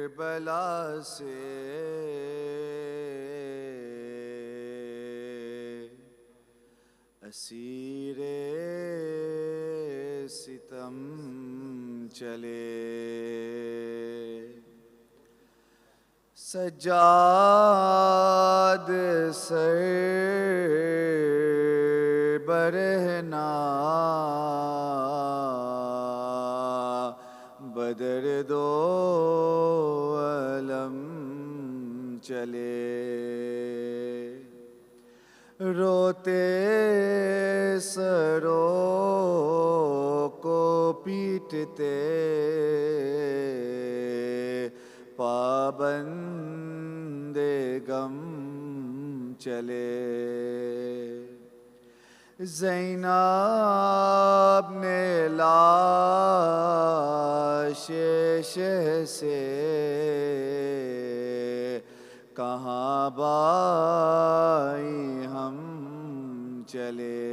کربلا سے اسیر ستم چلے، سجاد سر برہنا بدر دو علم چلے، روتے سروں کو پیٹتے پابند غم چلے، زینب نے لاش شہ سے کہاں بائی ہم چلے،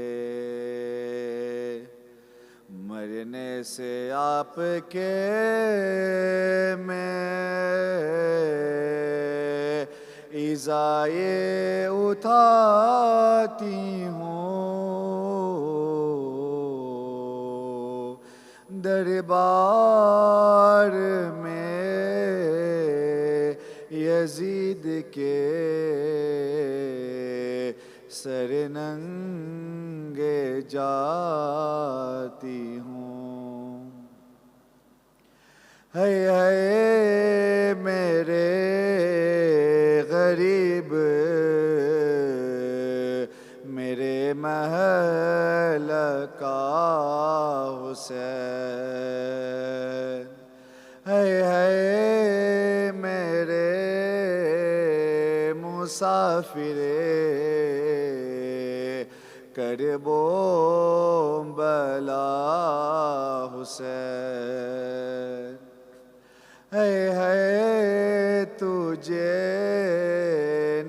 مرنے سے آپ کے میں ایذائے اٹھاتی ہوں، دربار میں یزید کے سر ننگے جاتی ہوں، ہے میرے غریب میرے محل کا حسین، ہے میرے مسافر کرب و بلا حسین، ہے تجھے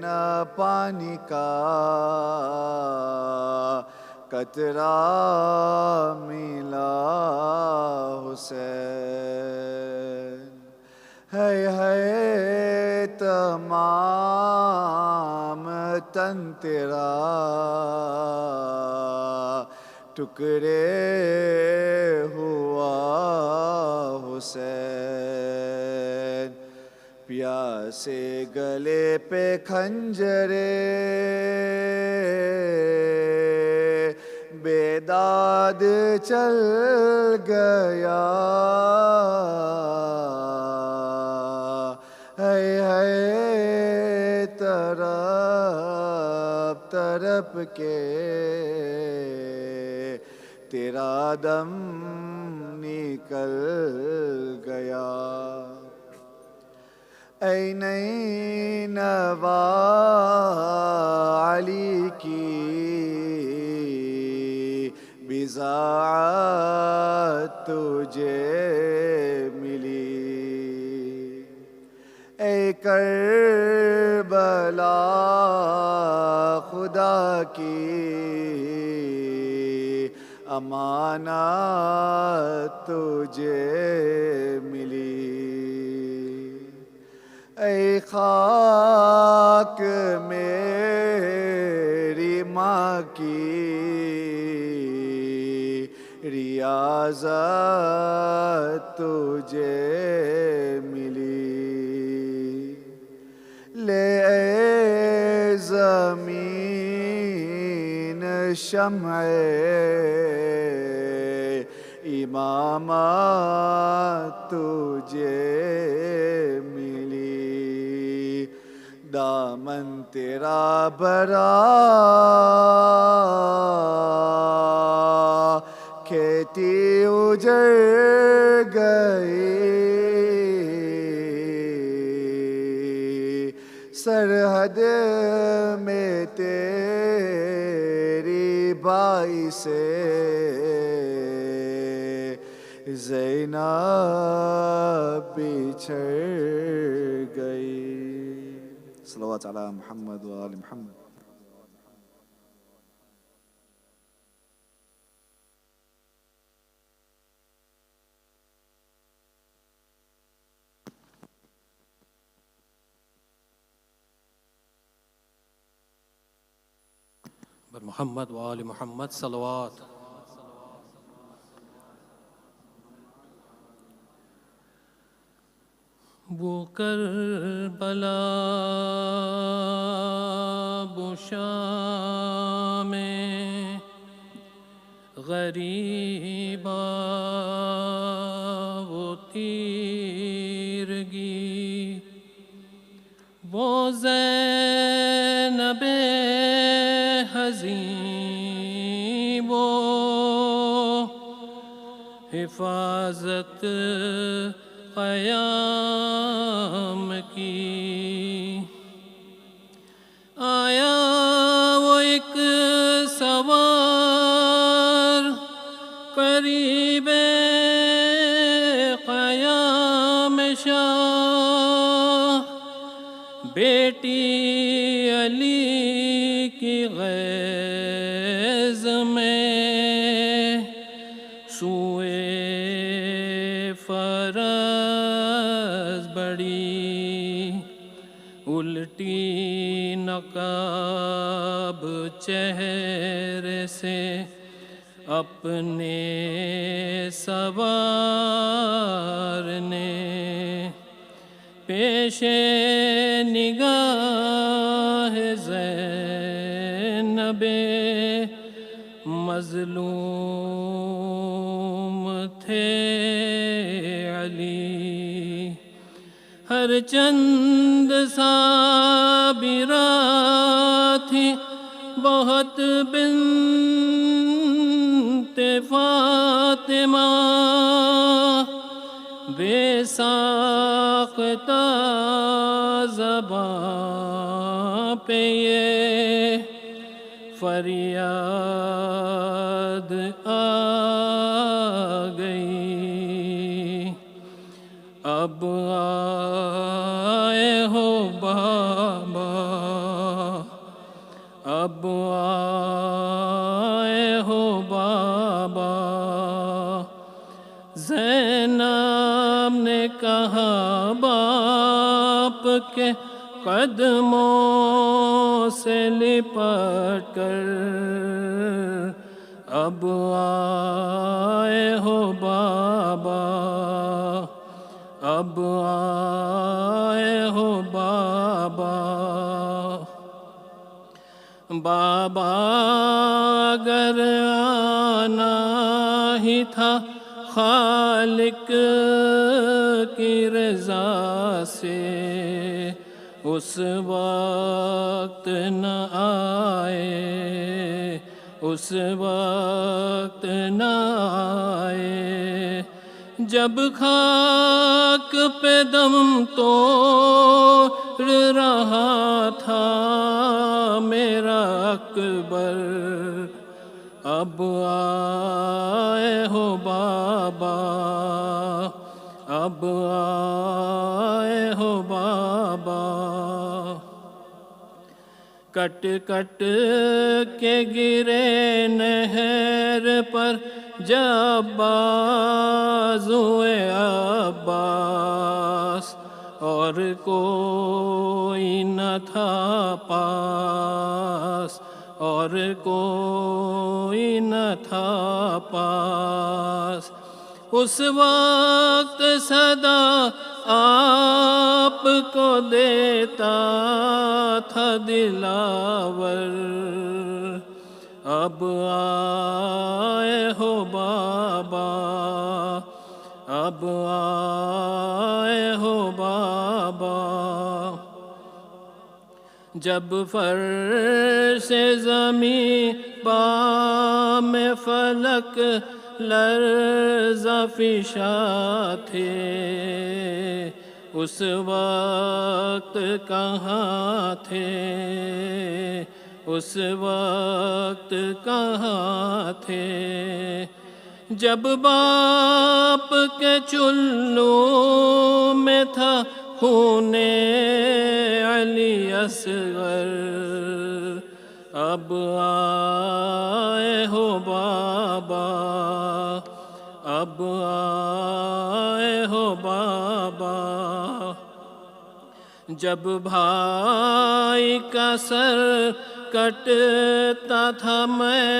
نہ پانی کا قطرہ ملا حسین، ہے تمام تن تیرا ٹکڑے ہوا حسین، پیاسے گلے پہ کھنجرے بیداد چل گیا، ہے طرف طرف کے تیرا دم نکل گیا، اے نینوا علی کی بضاعت تجھے ملی، اے کربلا خدا کی امانت تجھے ملی، اے خاک میری ماں کی ریاضت تجھے ملی، لے اے زمین شمع امامت تجھے ملی، دامن تیرا بھرا کھیتی اجڑ گئی، سرحد میں تیری بائی سے زینب بچھڑ گئی۔ صلوات علی محمد و آل محمد۔ محمد وآل محمد صلوات. وہ کربلا وہ شام غریبا وہ تیرگی، وہ زینب حزین وہ حفاظت قیام کی. آیا وہ ایک سوار قریب قیام شاہ، بیٹی علی کی غیظ میں سوئے فرض بڑی، الٹی نقاب چہرے سے اپنے سوار نے، پیش نگاہ زینب مظلوم تھے علی. ہر چند صابرہ تھی بہت بنت فاطمہ، بے ساختہ زباں پہ یہ فریاد آ گئی. اب آئے ہو بابا، اب آئے ہو بابا. زینب نے کہا باپ کے قدموں سے لپٹ کر، اب آئے ہو بابا، اب آئے ہو بابا. بابا اگر آنا ہی تھا خالق کی رضا سے، اس وقت نہ آئے، اس وقت نہ آئے. جب خاک پہ دم توڑ رہا تھا میرا اکبر، اب آئے ہو بابا، اب آئے ہو بابا. کٹ کٹ کے گرے نہر پر جب بازوئے عباس، اور کوئی نہ تھا پاس، اور کوئی نہ تھا پاس. اس وقت صدا آپ کو دیتا تھا دلاور، اب آئے ہو بابا، اب آئے ہو بابا. جب فرش زمین بام فلک لرزہ فشا تھے، اس وقت کہاں تھے، اس وقت کہاں تھے. جب باپ کے چلو میں تھا خون علی اصغر، اب آئے ہو بابا، اب آئے ہو بابا. جب بھائی کا سر کٹتا تھا میں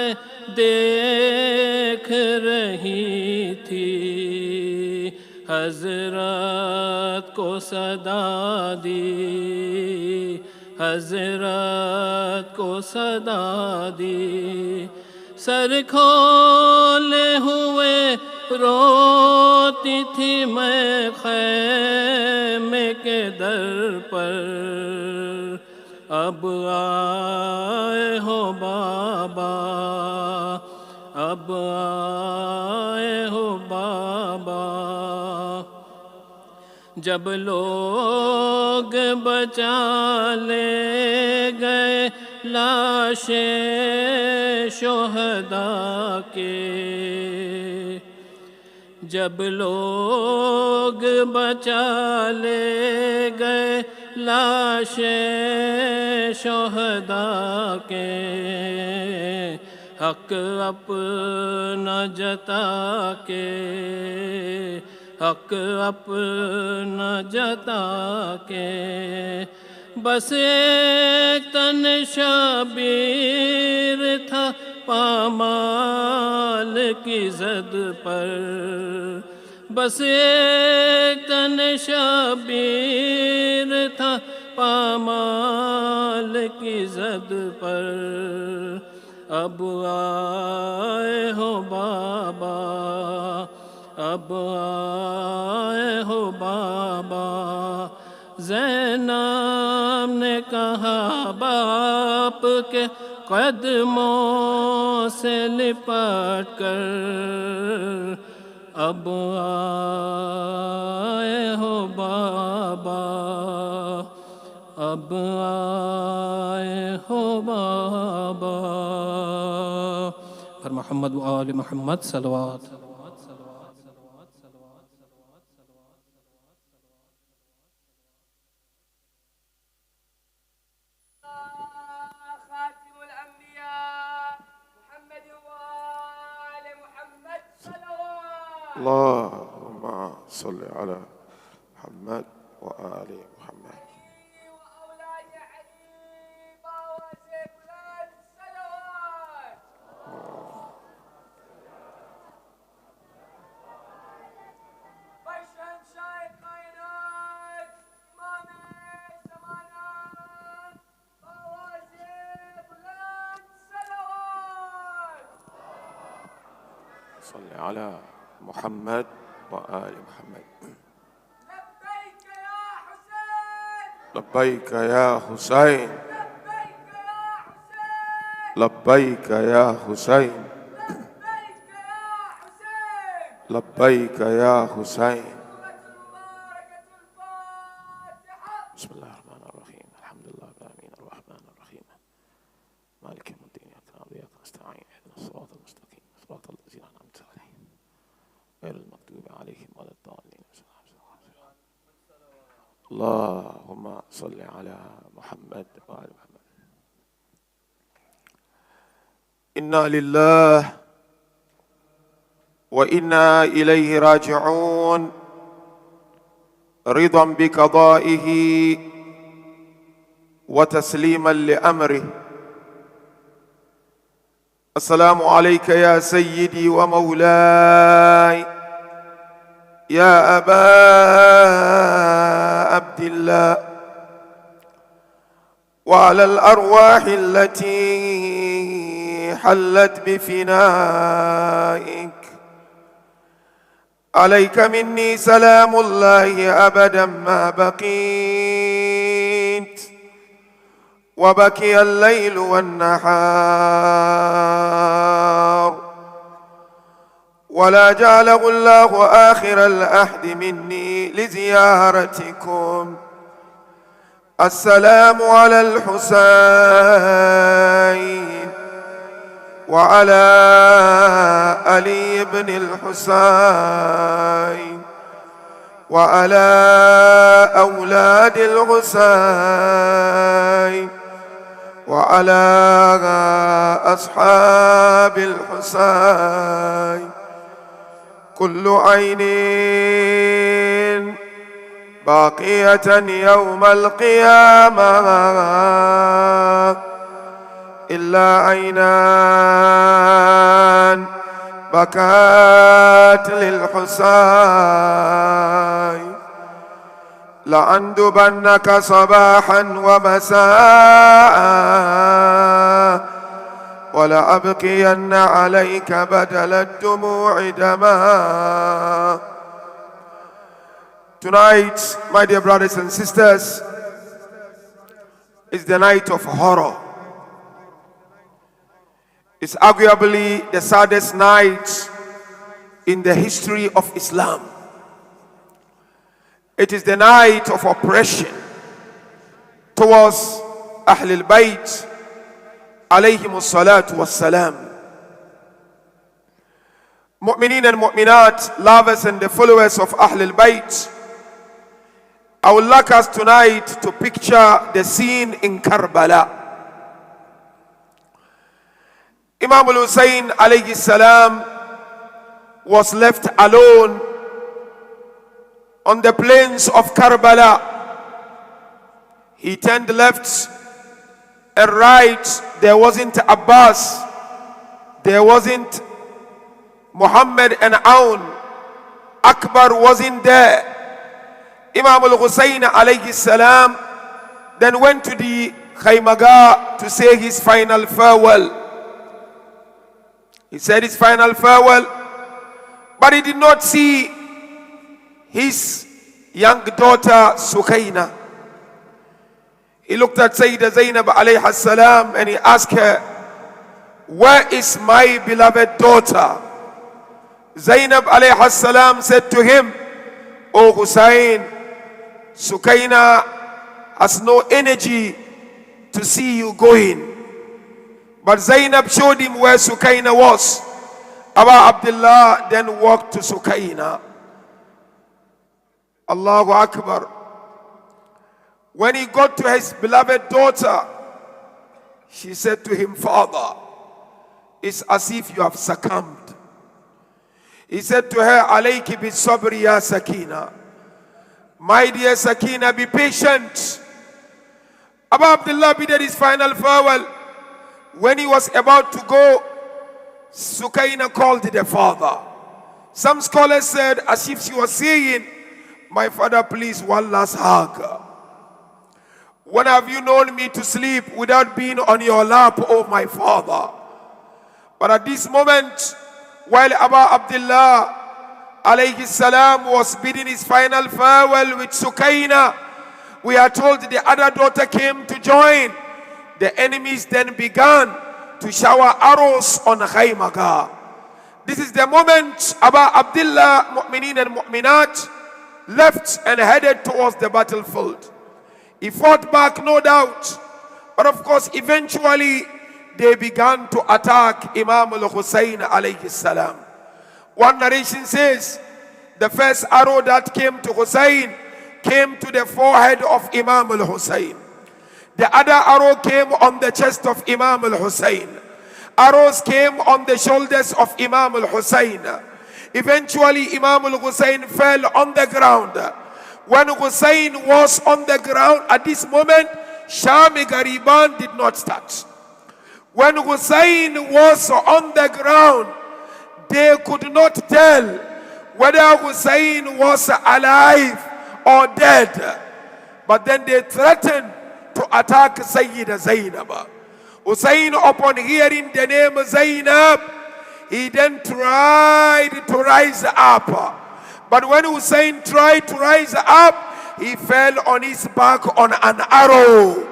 دیکھ رہی تھی، حضرت کو صدا دی، حضرت کو صدا دی، سر کھولے ہوئے روتی تھی میں خیمے کے در پر، اب آئے ہو بابا، اب آئے ہو بابا، جب لوگ بچا لے گئے لاشیں شہداء کے، جب لوگ بچا لے گئے لاشیں شہداء کے، حق اپنا جتا کے، حق اپنا جتا کے، بس ایک تن شبیر تھا پامال کی زد پر، بس ایک تن شبیر تھا پامال کی زد پر، اب آئے ہو بابا، اب آئے ہو بابا، زینب نے کہا باپ کے قدموں سے لپٹ کر، اب آئے ہو بابا، اب آئے ہو بابا، پر محمد و آل محمد صلوات۔ خاتم الأنبياء محمد وآل محمد صلوات. اللهم صل على محمد وآل محمد. وأولاد عنيبة وزيبلان صلوات. بشهد شايق كائنات إمام زمانات وزيبلان صلوات. صل على محمد وآل محمد. لبيك يا حسين. لبيك يا حسين. لبيك يا لبيك يا حسين. حسين. بسم الله الرحمن الرحيم. الحمد لله رب العالمين الرحمن الرحيم مالك يوم الدين إياك نعبد وإياك نستعين اهدنا الصراط المستقيم صراط الذين أنعمت عليهم غير المغضوب عليهم ولا الضالين. اللهم صل على محمد وآل محمد. إنا لله وإنا إليه راجعون، رضا بقضائه وتسليما لأمره. السلام عليك يا سيدي ومولاي يا أبا عبد الله، وعلى الأرواح التي حلت بفنائك، عليك مني سلام الله أبدا ما بقيت، وبكي الليل والنهار، ولا جعله الله آخر العهد مني لزيارتكم. السلام على الحسين وعلى علي بن الحسين وعلى أولاد الحسين وعلى أصحاب الحسين. كل عين باقية يوم القيامة إلا عينان بكت للحسين لأندبنك صباحا ومساء ولأبقين عليك بدل الدموع دما. Tonight, my dear brothers and sisters, is the night of horror. It's arguably the saddest night in the history of Islam. It is the night of oppression towards Ahlul Bayt alayhimus salatu wassalam. Mu'mineen and mu'minat, lovers and the followers of Ahlul Bayt, I would like us tonight to picture the scene in Karbala. Imam al-Hussein alayhi salam was left alone on the plains of Karbala. He turned left and right. There wasn't Abbas, there wasn't Mohammed and Aun. Akbar wasn't there. Imam al-Hussein alayhi salam then went to the Khaymaga to say his final farewell. He said his final farewell, but he did not see his young daughter Sukaina. He looked at Sayyidah Zainab alayha salam and he asked her, "Where is my beloved daughter?" Zainab alayha salam said to him, "O Hussein, Sukaina has no energy to see you going." But Zainab showed him where Sukaina was. Abu Abdullah then walked to Sukaina. Allahu Akbar. When he got to his beloved daughter, she said to him, "Father, it's as if you have succumbed." He said to her, "Alayki bi sabri ya Sakina." My dear Sakina, be patient. Abu Abdullah bid his final farewell. When he was about to go, Sukaina called the father. Some scholars said, as if she was saying, "My father, please, one last hug. When have you known me to sleep without being on your lap, oh my father?" But at this moment, while Abu Abdullah alayhi salam was bidding his final farewell with Sukaina, we are told the other daughter came to join. The enemies then began to shower arrows on Khaymaga. This is the moment Abu Abdullah, Mu'mineen and Mu'minat, left and headed towards the battlefield. He fought back, no doubt. But of course, eventually, they began to attack Imam al-Hussein alayhi salam. One narration says, the first arrow that came to Hussein came to the forehead of Imam al-Hussein. The other arrow came on the chest of Imam al-Hussein. Arrows came on the shoulders of Imam al-Hussein. Eventually, Imam al-Hussein fell on the ground. When Hussein was on the ground, at this moment, Shami Ghariban did not start. When Hussein was on the ground, they could not tell whether Hussein was alive or dead. But then they threatened to attack Sayyida Zainab. Hussein, upon hearing the name Zainab, he then tried to rise up. But when Hussein tried to rise up, he fell on his back on an arrow.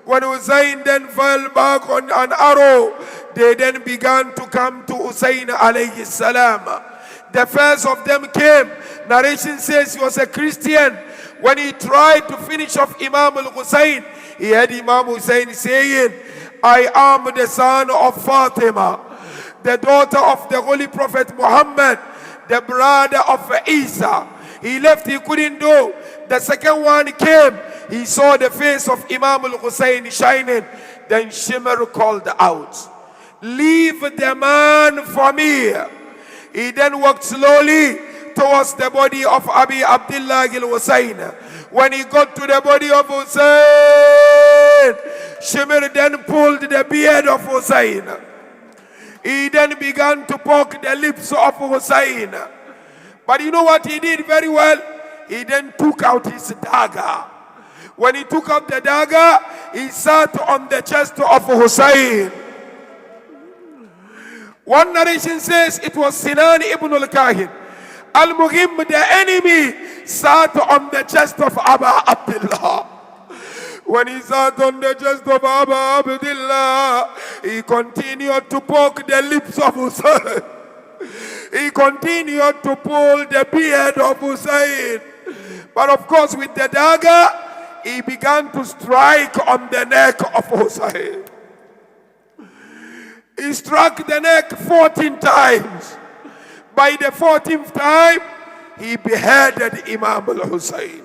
When Hussein then fell back on an arrow, they then began to come to Hussein alayhi salam. The first of them came. Narration says he was a Christian. When he tried to finish off Imam al-Hussein, he heard Imam Hussein saying, "I am the son of Fatima, the daughter of the Holy Prophet Mohammed, the brother of Isa." He left, he couldn't do. The second one came. He saw the face of Imam al-Hussein shining. Then Shimmer called out, "Leave the man for me." He then walked slowly towards the body of Abi Abdullah al-Hussein. When he got to the body of Hussein, Shimr then pulled the beard of Hussein. He then began to poke the lips of Hussein. But you know what he did very well? He then took out his dagger. When he took out the dagger, he sat on the chest of Hussein. One narration says it was Sinan ibn al-Kahin. Al-Mughim, the enemy, sat on the chest of Abu Abdullah. When he sat on the chest of Abu Abdullah, he continued to poke the lips of Hussein. He continued to pull the beard of Hussein. But of course, with the dagger, he began to strike on the neck of Hussein. He struck the neck 14 times. By the 14th time, he beheaded Imam al-Hussein.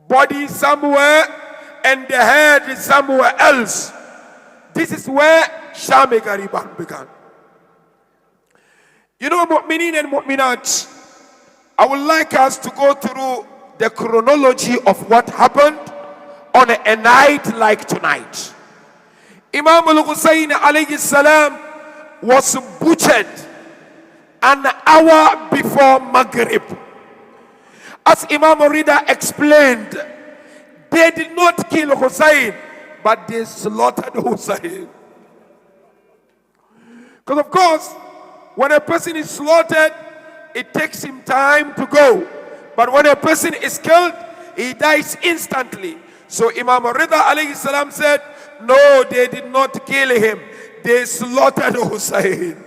Body somewhere and the head somewhere else. This is where Sham Ghariba began. You know, mu'minin and mu'minat, I would like us to go through the chronology of what happened on a night like tonight. Imam al-Hussein alayhi salam was butchered an hour before Maghrib. As Imam Rida explained, they did not kill Hussein, but they slaughtered Hussein. Because of course, when a person is slaughtered, it takes him time to go. But when a person is killed, he dies instantly. So Imam Rida alayhi salam said, no, they did not kill him. They slaughtered Hussein.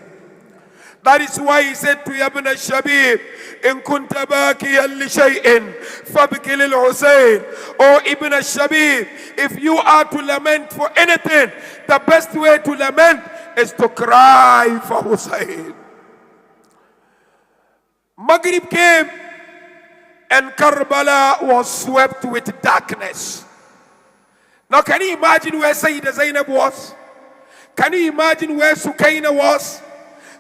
That is why he said to Ibn al-Shabib, in kunta bakiyan li shay'in, fabki lil Hussein. Oh Ibn al-Shabib, if you are to lament for anything, the best way to lament is to cry for Hussein. Maghrib came and Karbala was swept with darkness. Now can you imagine where Sayyidah Zainab was? Can you imagine where Sukaina was?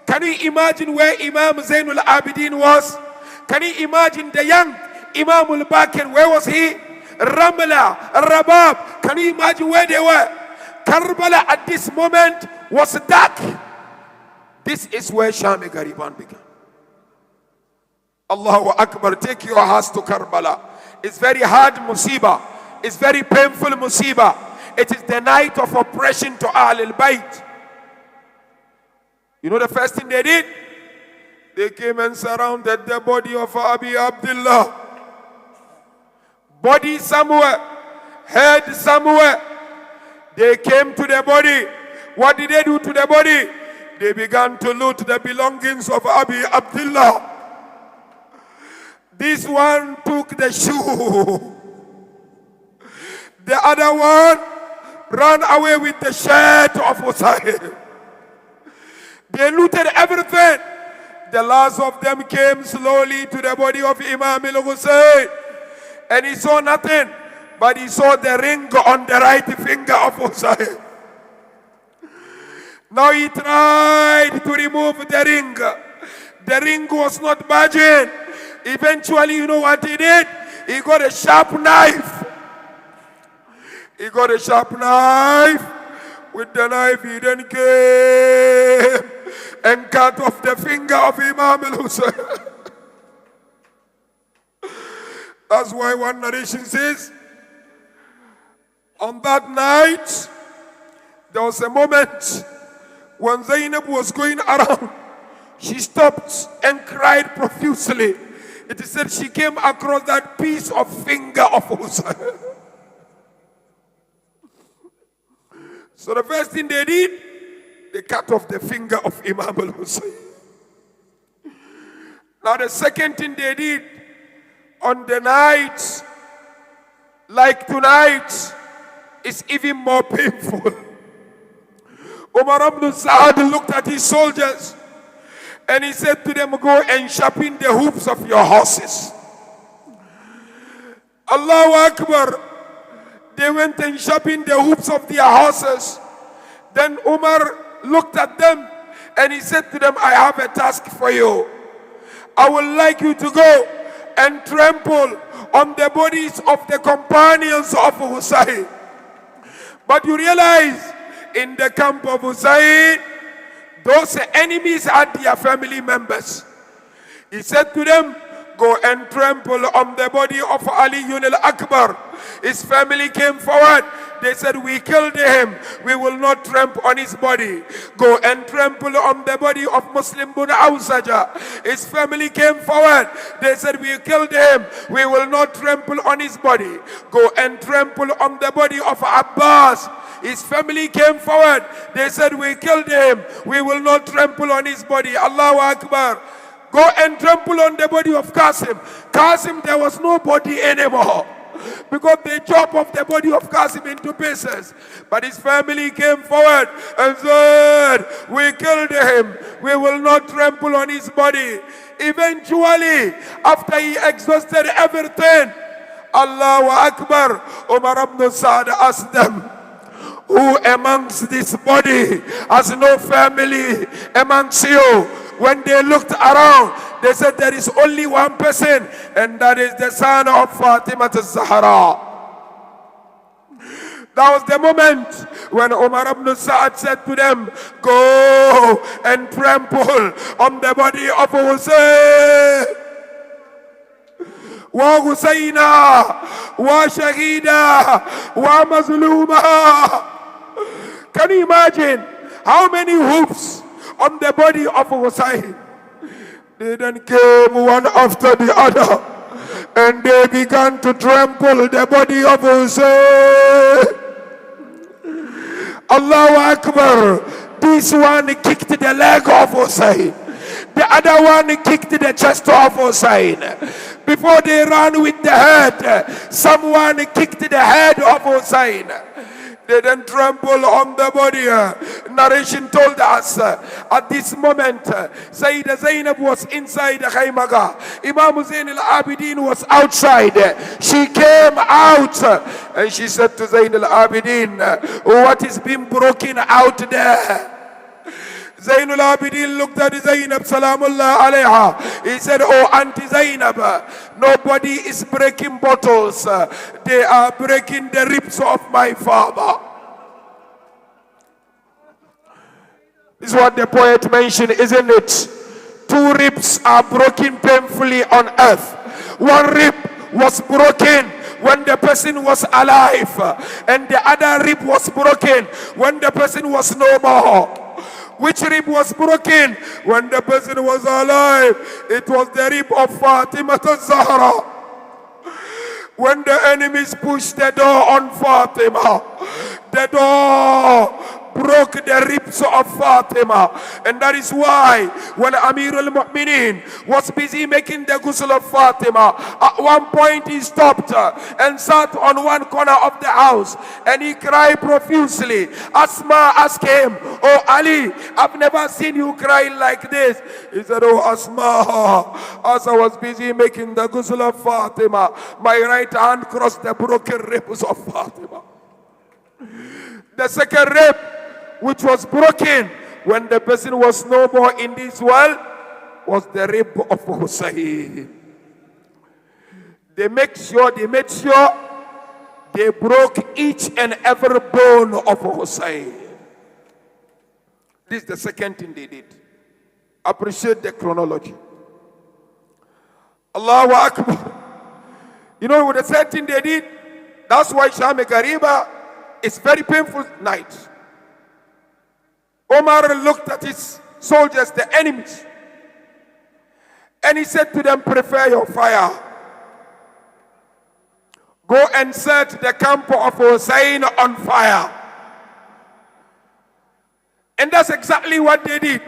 Can you imagine where Imam Zainul Abidin was? Can you imagine the young Imam al-Bakir? Where was he? Ramla, Rabab. Can you imagine where they were? Karbala at this moment was dark. This is where Sham Ghariban began. Allahu Akbar. Take your hearts to Karbala. It's very hard musibah. It's very painful musibah. It is the night of oppression to Ahlul Bayt. You know the first thing they did? They came and surrounded the body of Abi Abdullah. Body somewhere, head somewhere. They came to the body. What did they do to the body? They began to loot the belongings of Abi Abdullah. This one took the shoe. The other one ran away with the shirt of Hussein. They looted everything. The last of them came slowly to the body of Imam al-Hussein. And he saw nothing, but he saw the ring on the right finger of Hussein. Now he tried to remove the ring. The ring was not budging. Eventually, you know what he did? He got a sharp knife. He got a sharp knife. With the knife, he then came and cut off the finger of Imam al-Hussein. That's why one narration says, on that night, there was a moment when Zainab was going around. She stopped and cried profusely. It is said she came across that piece of finger of Hussein. So the first thing they did, they cut off the finger of Imam al-Hussein. Now the second thing they did, on the night like tonight, is even more painful. Umar ibn Sa'ad looked at his soldiers and he said to them, go and sharpen the hooves of your horses. Allahu Akbar. They went and sharpened the hooves of their horses. Then Umar looked at them and he said to them, I have a task for you. I would like you to go and trample on the bodies of the companions of Hussein. But you realize, in the camp of Hussein, those enemies had their family members. He said to them, go and trample on the body of Ali al-Akbar. His family came forward. They said, we killed him. We will not trample on his body. Go and trample on the body of Muslim bin Awsaja. His family came forward. They said, we killed him. We will not trample on his body. Go and trample on the body of Abbas. His family came forward. They said, we killed him. We will not trample on his body. Allahu Akbar. Go and trample on the body of Qasim. Qasim, there was no body anymore, because they chopped off the body of Qasim into pieces. But his family came forward and said, we killed him. We will not trample on his body. Eventually, after he exhausted everything, Allahu Akbar, Umar ibn Sa'd asked them, who amongst this body has no family amongst you? When they looked around, they said there is only one person, and that is the son of Fatima al-Zahra. That was the moment when Umar ibn Sa'd said to them, go and trample on the body of Hussein. Wa Husayna, wa Shahida, wa Mazluma. Can you imagine how many hoofs on the body of Hussein? They then came one after the other, and they began to trample the body of Hussein. Allahu Akbar. This one kicked the leg of Hussein. The other one kicked the chest of Hussein. Before they ran with the head, someone kicked the head of Hussein. They then trample on the body. Narration told us at this moment, Sayyidah Zainab was inside the Khaymaga. Imam Zain al-Abidin was outside. She came out and she said to Zain al-Abidin, what is being broken out there? Zain al-Abidin looked at Zainab, Salamullah alayha. He said, oh, Auntie Zainab, nobody is breaking bottles. They are breaking the ribs of my father. This is what the poet mentioned, isn't it? Two ribs are broken painfully on earth. One rib was broken when the person was alive, and the other rib was broken when the person was no more. Which rib was broken when the person was alive? It was the rib of Fatima al-Zahra. When the enemies pushed the door on Fatima, the door broke the ribs of Fatima. And that is why when Amir al-Mu'mineen was busy making the ghusl of Fatima, at one point he stopped and sat on one corner of the house and he cried profusely. Asma asked him, oh Ali, I've never seen you crying like this. He said, oh Asma, as I was busy making the ghusl of Fatima, my right hand crossed the broken ribs of Fatima. The second rib, which was broken when the person was no more in this world, was the rib of Hussein. They made sure they broke each and every bone of Hussein. This is the second thing they did. Appreciate the chronology. Allahu Akbar. You know what the third thing they did? That's why Ghariba is very painful night. Omar looked at his soldiers, the enemies, and he said to them, prepare your fire. Go and set the camp of Hussein on fire. And that's exactly what they did.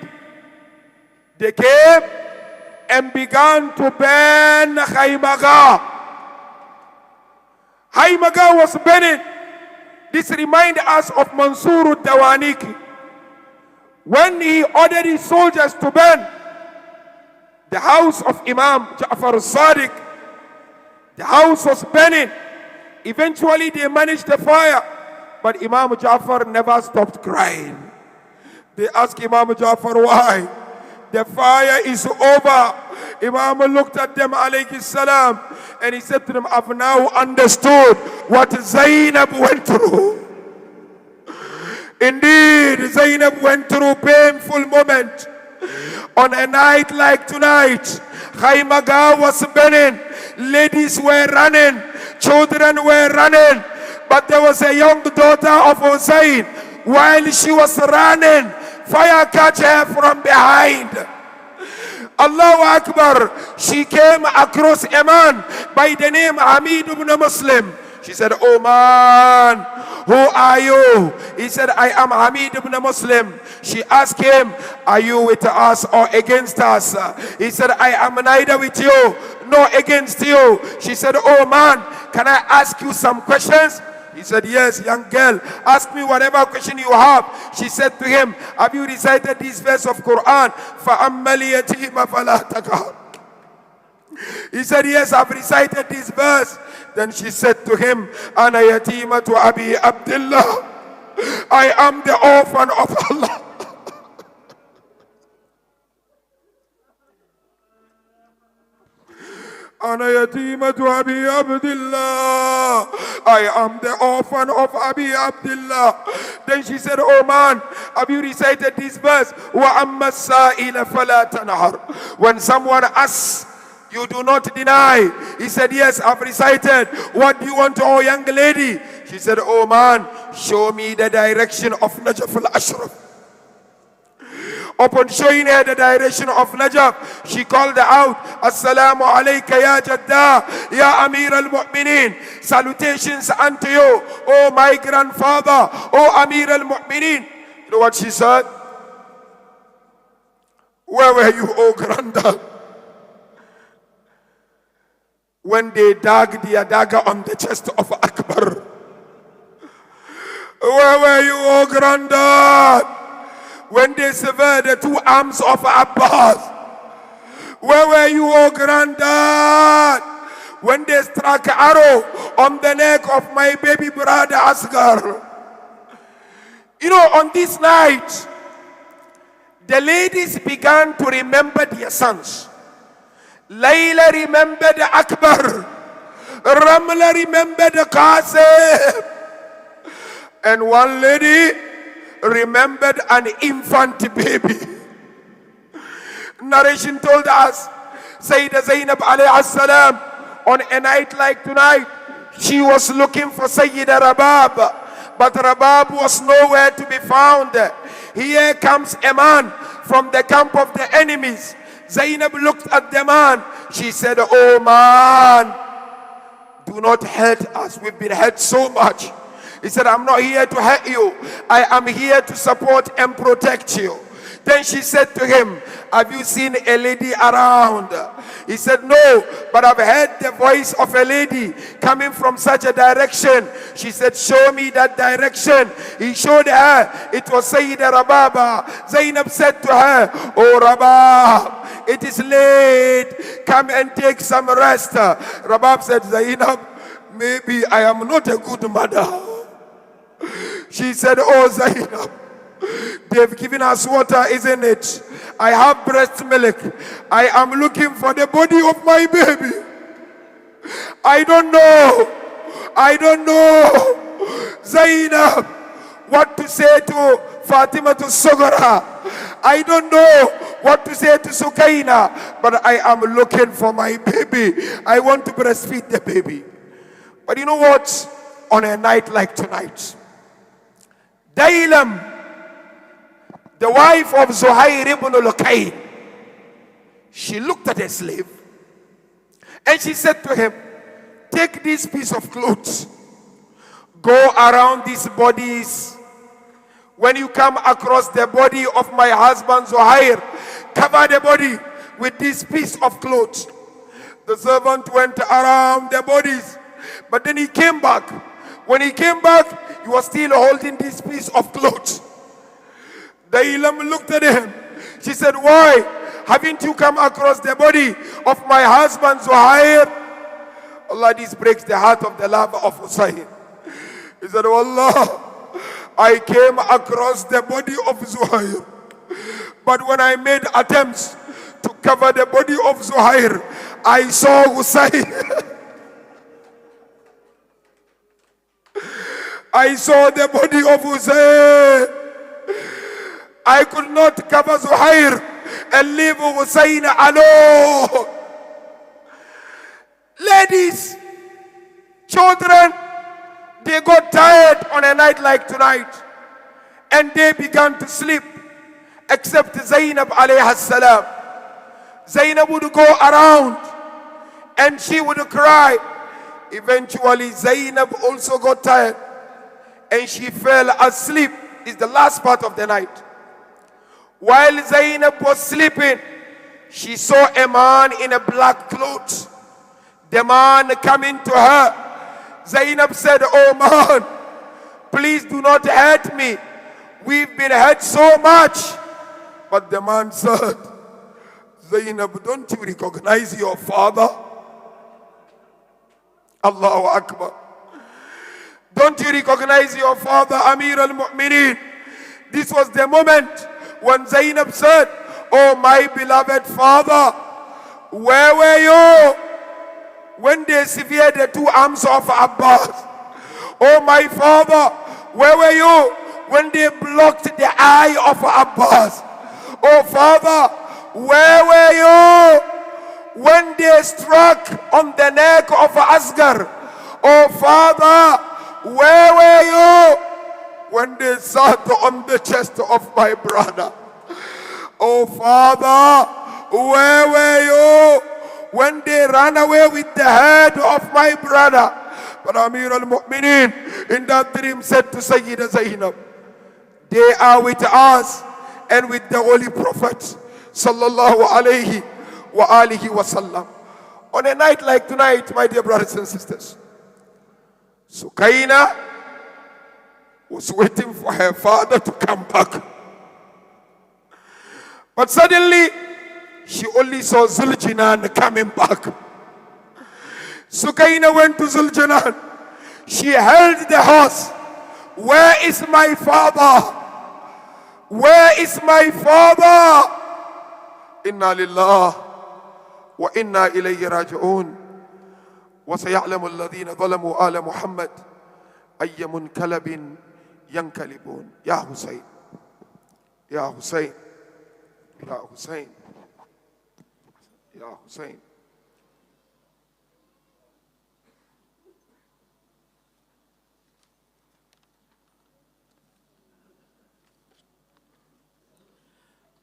They came and began to burn Khaymaga. Khaymaga was burning. This reminds us of Mansur al-Dawaniki. When he ordered his soldiers to burn the house of Imam Ja'far al-Sadiq, the house was burning. Eventually they managed the fire, but Imam Ja'far never stopped crying. They asked Imam Ja'far why. The fire is over. Imam looked at them, alayhi salam, and he said to them, I've now understood what Zainab went through. Indeed, Zainab went through a painful moment. On a night like tonight, Khaymaga was burning, ladies were running, children were running, but there was a young daughter of Hussein. While she was running, fire catch her from behind. Allahu Akbar. She came across a man by the name Hamid ibn Muslim. She said, "Oh man, who are you?" He said, "I am Hamid ibn Muslim." She asked him, "Are you with us or against us?" He said, "I am neither with you nor against you." She said, "Oh man, can I ask you some questions?" He said, "Yes, young girl, ask me whatever question you have." She said to him, "Have you recited this verse of Quran? فَأَمَّا الْيَتِيمَ فَلَا تَقْهَرْ." He said, "Yes, I've recited this verse." Then she said to him, "Ana yatimatu Abi Abdullah. I am the orphan of Allah." Ana yatimatu Abi Abdullah. I am the orphan of Abi Abdullah. Then she said, "Oh man, have you recited this verse? Wa amma sa'ila fala tanhar." When someone asks, you do not deny. He said, "Yes, I've recited. What do you want, oh young lady?" She said, "Oh man, show me the direction of Najaf al-Ashraf." Upon showing her the direction of Najaf, she called out, "Assalamu alayka ya Jadda, ya Amir al-Mu'minin." Salutations unto you, oh my grandfather, oh Amir al-Mu'minin. You know what she said? "Where were you, oh granddad, when they dug their dagger on the chest of Akbar? Where were you, oh granddad, when they severed the two arms of Abbas? Where were you, oh granddad, when they struck an arrow on the neck of my baby brother Asghar?" You know, on this night, the ladies began to remember their sons. Layla remembered Akbar. Ramla remembered Qasim. And one lady remembered an infant baby. Narration told us, Sayyidah Zainab alayhi salam, on a night like tonight, she was looking for Sayyidah Rabab, but Rabab was nowhere to be found. Here comes a man from the camp of the enemies. Zainab looked at the man. She said, "Oh man, do not hurt us. We've been hurt so much." He said, "I'm not here to hurt you. I am here to support and protect you." Then she said to him, "Have you seen a lady around?" He said, "No, but I've heard the voice of a lady coming from such a direction." She said, "Show me that direction." He showed her. It was Sayyidah Rababa. Zainab said to her, "Oh Rabab, it is late. Come and take some rest." Rabab said, "Zainab, maybe I am not a good mother." She said, "Oh Zainab, they've given us water, isn't it? I have breast milk. I am looking for the body of my baby. I don't know. Zainab, what to say to Fatima to Sogora. I don't know what to say to Sukaina, but I am looking for my baby. I want to breastfeed the baby." But you know what? On a night like tonight, Dailam, the wife of Zuhair ibn al-Qayn, she looked at her slave and she said to him, "Take this piece of clothes, go around these bodies. When you come across the body of my husband Zuhair, cover the body with this piece of clothes." The servant went around the bodies, but then he came back. When he came back, he was still holding this piece of clothes. The Imam looked at him. She said, "Why haven't you come across the body of my husband Zuhair?" Allah, this breaks the heart of the lover of Hussein. He said, "Oh Allah, I came across the body of Zuhair, but when I made attempts to cover the body of Zuhair, I saw Hussein." I saw the body of Hussein. I could not cover Zuhair and leave Hussein alone. Ladies, children, they got tired on a night like tonight and they began to sleep, except Zainab alayhi salam. Zainab would go around and she would cry. Eventually Zainab also got tired and she fell asleep. It's the last part of the night. While Zainab was sleeping, she saw a man in a black cloth. The man coming to her. Zainab said, "Oh man, please do not hurt me. We've been hurt so much." But the man said, "Zainab, don't you recognize your father?" Allahu Akbar. Don't you recognize your father, Amir al-Mu'mineen? This was the moment when Zainab said, "Oh my beloved father, where were you when they severed the two arms of Abbas? Oh my father, where were you when they blocked the eye of Abbas? Oh father, where were you when they struck on the neck of Asghar? Oh father, where were you when they sat on the chest of my brother? Oh father, where were you when they ran away with the head of my brother?" But Amir al-Mu'mineen in that dream said to Sayyida Zainab, "They are with us and with the Holy Prophet sallallahu alayhi wa alihi wa sallam." On a night like tonight, my dear brothers and sisters, Sukaina was waiting for her father to come back. But suddenly, she only saw Zuljanan coming back. Sukaina went to Zuljanan. She held the horse. "Where is my father? Where is my father?" Inna lillah wa inna ilayhi raji'un. وسيعلم الذين ظلموا آل محمد أي منقلب ينقلبون. يا حسين يا حسين يا حسين يا حسين.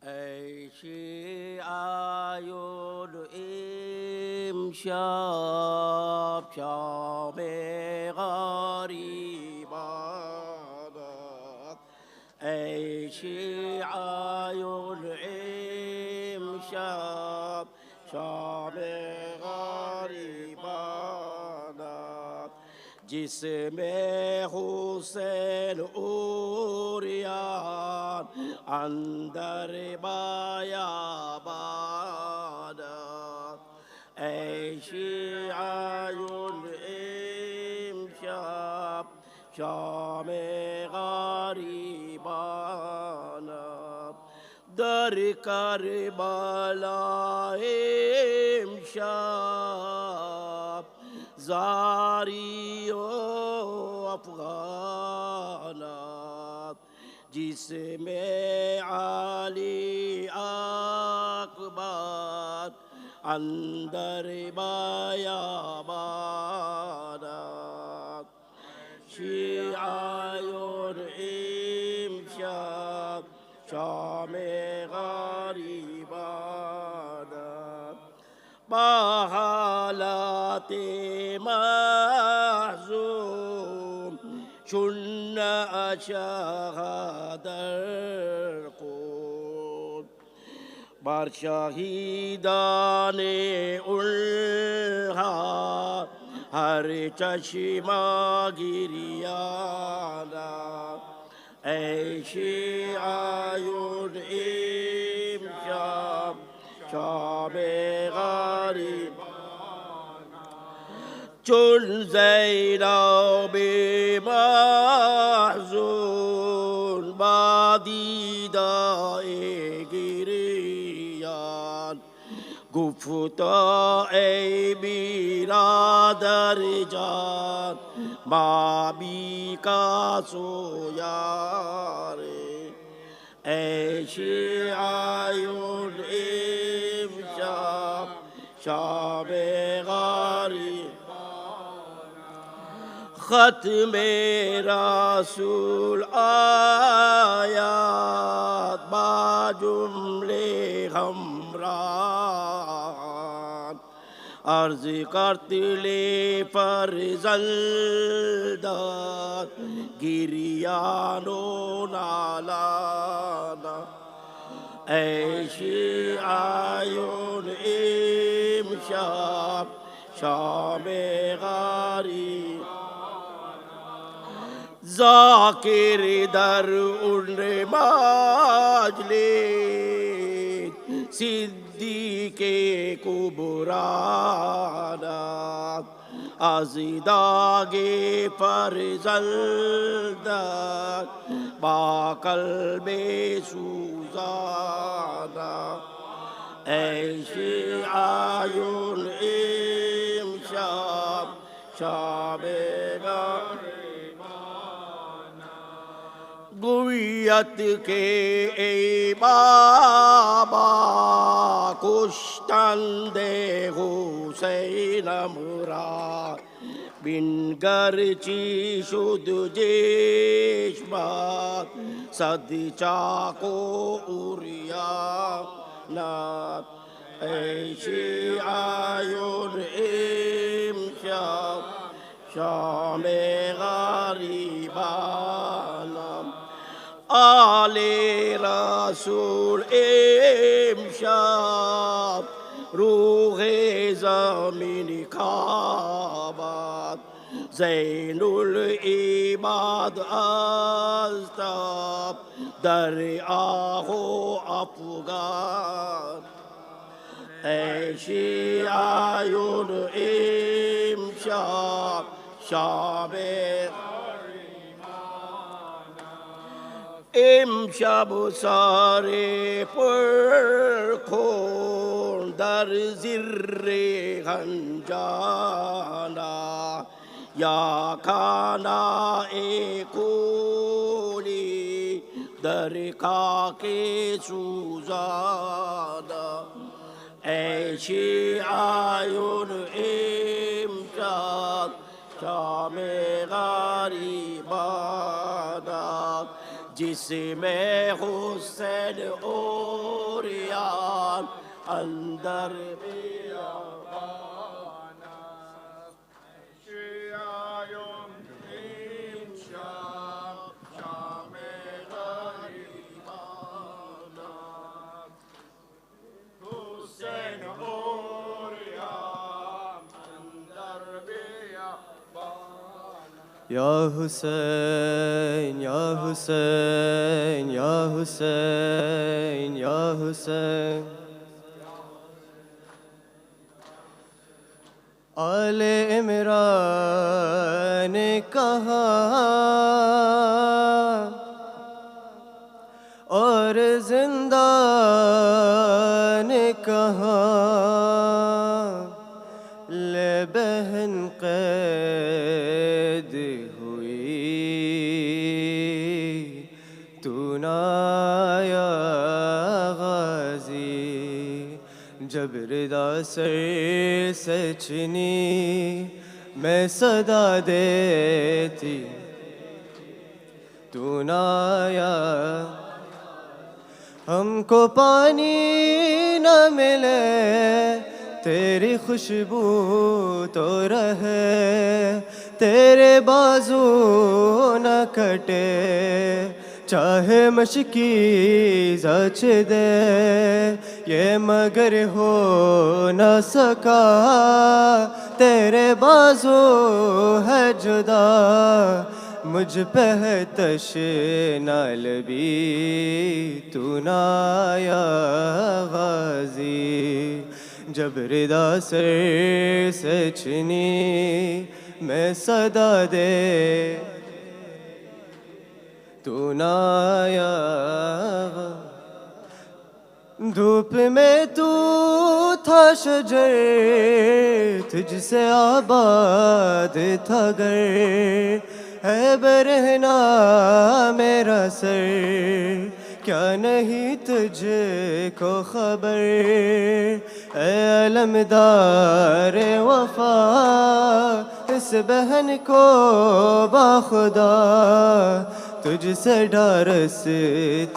ای شیعه امشب شام غریبانت. ای شیعه امشب شام غریبانت. جسم حسین اوریان اندر بیابانت. ای شیعه امشب شام غریبانت. در کربلا امشب زاری و افغانت. جسم علی اکبر اندر بیابانت. شیعه امشب شام غریبانت. با حالات محزون چون اشهد در خون بر شهیدان اونها هر چشم گریانت. ای شیعه امشب شام غریب چون زینب محزون با دیدار گریان گفتا ای برادر جان مابی کا سویار ای شیعیون امشب شب غریب ختم رسول آیات با جمله ہمراہان عرض کرتلے فرزندان گریان و نالانا ای شیعیون امشب شام غریب ذاکر در ان مجلس صدیق کبرانا از داغ فرزندان با قلب سوزانا ای شیعیون امشب شب غریب گویت کے ای بابا کشتند حسین مراد بن گرچی شد چشمت صد چاک و عریانت ای شیعیون امشب شام غریبانم آل رسول امشب روح زمین کعبت زین العباد از تب در آه و افغان ای شیعیون امشب شب امشب سار پر کن در زر گنجانا یا کانا ای کولی در کاک سوزانا ای شیعیون امشب شام غریبانا جس میں حسین اوریان اندر بیابانا شیعیون امشب شام غریبانا حسین اوریان اندر بیابانا یا حسین یا حسین یا حسین یا حسین آل عمران کہاں اور زندان کہاں لے بہن قید ہوئی تو نہ آیا غازی جب ردا سر سے چنی میں صدا دیتی تو نہ آیا ہم کو پانی نہ ملے تیری خوشبو تو رہے تیرے بازو نہ کٹے چاہے مشکی زچ دے یہ مگر ہو نہ سکا تیرے بازو ہے جدا مجھ پہ ہے تشنہ لبی تو نہ آیا غازی جب ردا سر سے چنی میں صدا دے تو نہ آیا دھوپ میں تو تھا شجر تجھ سے آباد تھا گر ہے برہنا میرا سر کیا نہیں تجھ کو خبر اے علمدار وفا اس بہن کو باخدا تجھ سے ڈارس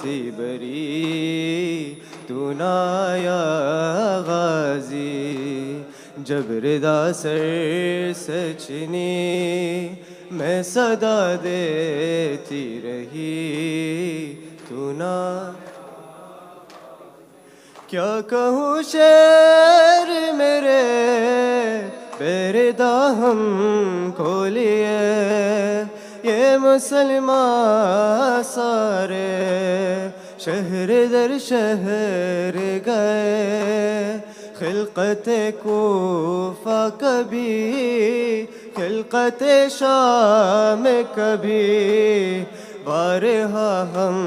تھی بری تو نہ آیا غازی جب ردا سر سے چنی میں صدا دیتی رہی تو نہ کیا کہوں شعر میرے پیردا ہم کو لیے یہ مسلمان سارے شہر در شہر گئے خلقت کوفہ کبھی خلقت شام کبھی بارہا ہم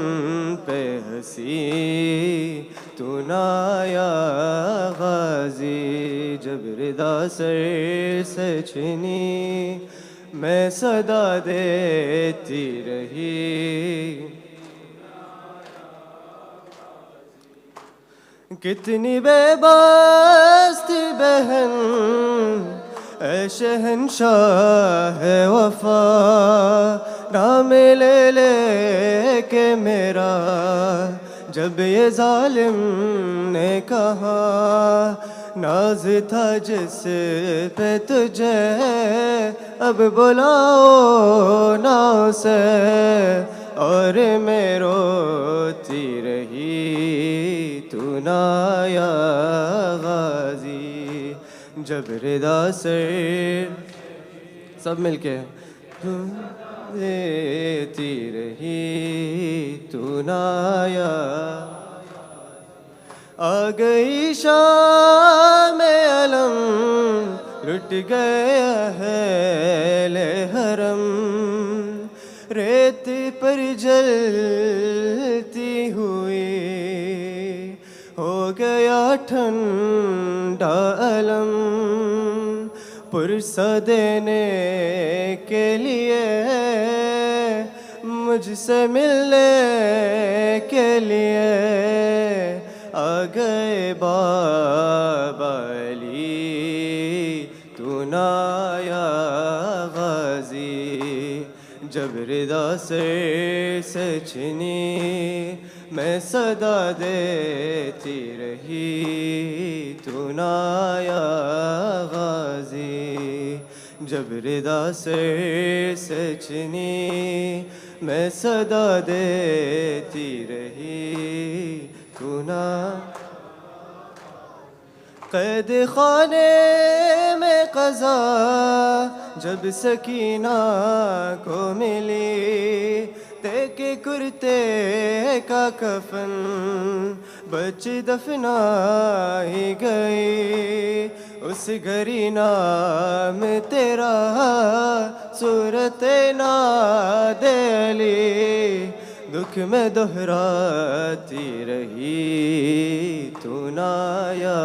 پہ ہنسی تو نہ آیا غازی جب ردا سر سے چھنی میں صدا دیتی رہی کتنی بے بس تھی بہن اے شہنشاہ وفا نام لے لے کے میرا جب یہ ظالم نے کہا ناز تھا جس پہ تجھے اب بلاؤ نا اسے اور میں روتی رہی تو نہ آیا غازی جب ردا سر سب مل کے دیتی رہی تو نہ آیا آ گئی شام علم لٹ گیا ہے حرم ریت پر جلتی ہوئی ہو گیا ٹھنڈا علم پرسہ دینے کے لیے مجھ سے ملنے کے لیے آ گئے بابا علی تو نہ آیا غازی جب ردا سر سے چھنی میں صدا دیتی رہی تو نہ آیا غازی جب ردا سر سے چھنی میں صدا دیتی رہی تو نہ قید خانے میں قضا جب سکینہ کو ملی دیکھ کرتے کا کفن بچ دفنائی گئی اس گھری نام تیرا صورت ناد علی دکھ میں دہراتی رہی تو نہ آیا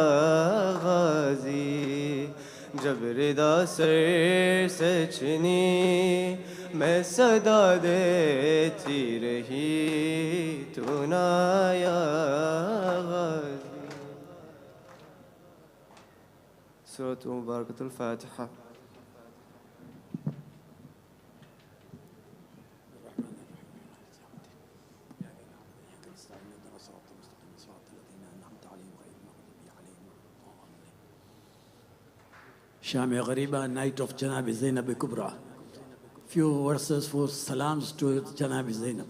غازی جب ردا سر سے چھنی میں صدا دیتی رہی تو نہ آیا غازی سورۃ مبارکۃ الفاتحہ Sham Ghariba, night of Janab Zainab Kubra. Few verses for salams to Janab Zainab.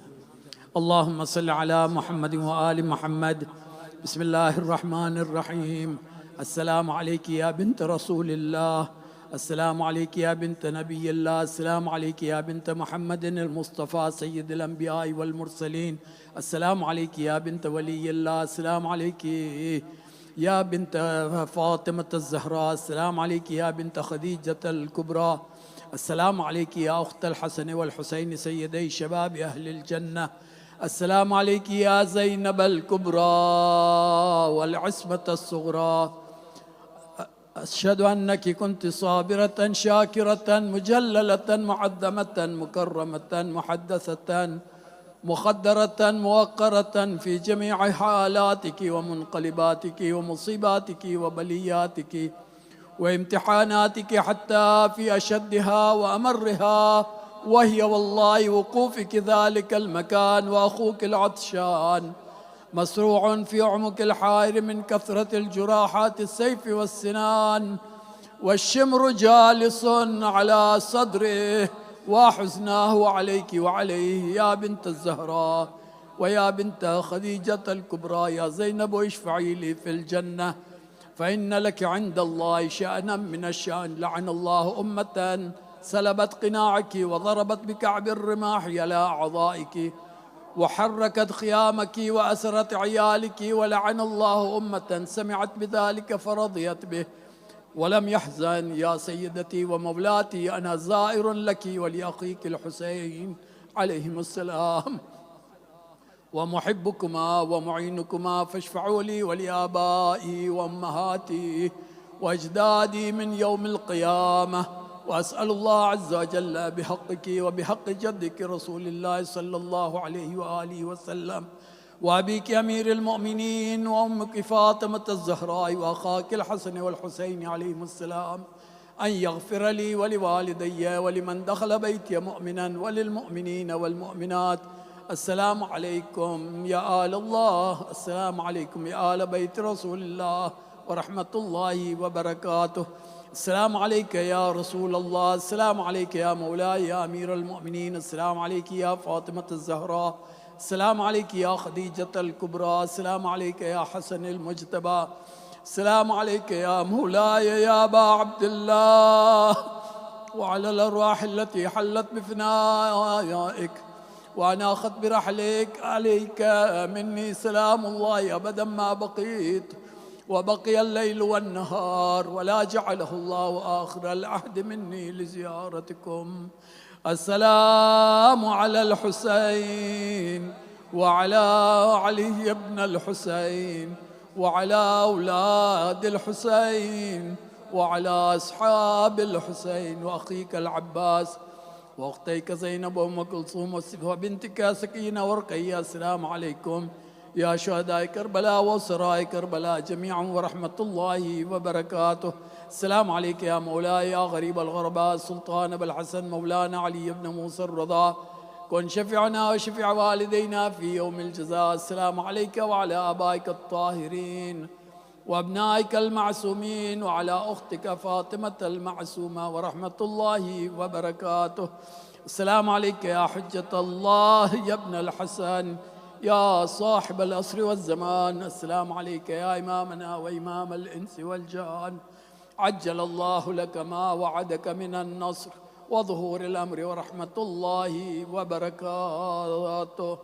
Allahumma salli ala Muhammadin wa ali Muhammad. Bismillahir Rahmanir Rahim. Assalamu alayki ya bint Rasulillah. Assalamu alayki ya bint Nabiyillah. Assalamu alayki ya bint Muhammadin al-Mustafa Sayyid al-Anbiya wal Mursaleen. Assalamu alayki ya bint Waliyillah. Assalamu alayki يا بنت فاطمة الزهراء. السلام عليك يا بنت خديجة الكبرى. السلام عليك يا أخت الحسن والحسين سيدي شباب أهل الجنة. السلام عليك يا زينب الكبرى والعصمة الصغرى. أشهد أنك كنت صابرة شاكرة مجللة معظمة مكرمة محدثة مخدرة موقرة في جميع حالاتك ومنقلباتك ومصيباتك وبلياتك وامتحاناتك حتى في أشدها وأمرها، وهي والله وقوفك ذلك المكان وأخوك العطشان مسروع في عمق الحائر من كثرة الجراحات السيف والسنان، والشمر جالس على صدره وحزناه عليك وعليه يا بنت الزهراء ويا بنت خديجة الكبرى. يا زينب اشفعي لي في الجنة، فإن لك عند الله شأنا من الشأن. لعن الله أمة سلبت قناعك وضربت بكعب الرماح على أعضائك وحركت خيامك وأسرت عيالك، ولعن الله أمة سمعت بذلك فرضيت به ولم يحزن. يا سيدتي ومولاتي، أنا زائر لك ولأخيك الحسين عليهم السلام ومحبكما ومعينكما، فاشفعوا لي ولآبائي وأمهاتي وأجدادي من يوم القيامة. وأسأل الله عز وجل بحقك وبحق جدك رسول الله صلى الله عليه وآله وسلم وأبيك أمير المؤمنين وأمك فاطمة الزهراء وأخاك الحسن والحسين عليهم السلام أن يغفر لي ولوالدي ولمن دخل بيتي مؤمنا وللمؤمنين والمؤمنات. السلام عليكم يا آل الله، السلام عليكم يا آل بيت رسول الله ورحمة الله وبركاته. السلام عليك يا رسول الله، السلام عليك يا مولاي يا أمير المؤمنين، السلام عليك يا فاطمة الزهراء، السلام عليك يا خديجة الكبرى، السلام عليك يا حسن المجتبى، السلام عليك يا مولاي يا أبا عبد الله، وعلى الأرواح التي حلت بفنائك وأناخت برحلك. عليك مني سلام الله أبدا ما بقيت وبقي الليل والنهار، ولا جعله الله آخر العهد مني لزيارتكم. السلام على الحسين وعلى علي بن الحسين وعلى أولاد الحسين وعلى أصحاب الحسين وأخيك العباس وأختيك زينب وأم كلثوم وبنتك سكينة ورقية. السلام عليكم يا شهداء كربلاء وسراء كربلاء جميعا ورحمة الله وبركاته. السلام عليك يا مولاي يا غريب الغرباء السلطان أبا الحسن مولانا علي بن موسى الرضا، كن شفعنا وشفع والدينا في يوم الجزاء. السلام عليك وعلى آبائك الطاهرين وأبنائك المعصومين وعلى أختك فاطمة المعصومة ورحمة الله وبركاته. السلام عليك يا حجة الله يا ابن الحسن يا صاحب العصر والزمان. السلام عليك يا إمامنا وإمام الإنس والجان، عجل الله لك ما وعدك من النصر وظهور الأمر ورحمة الله وبركاته.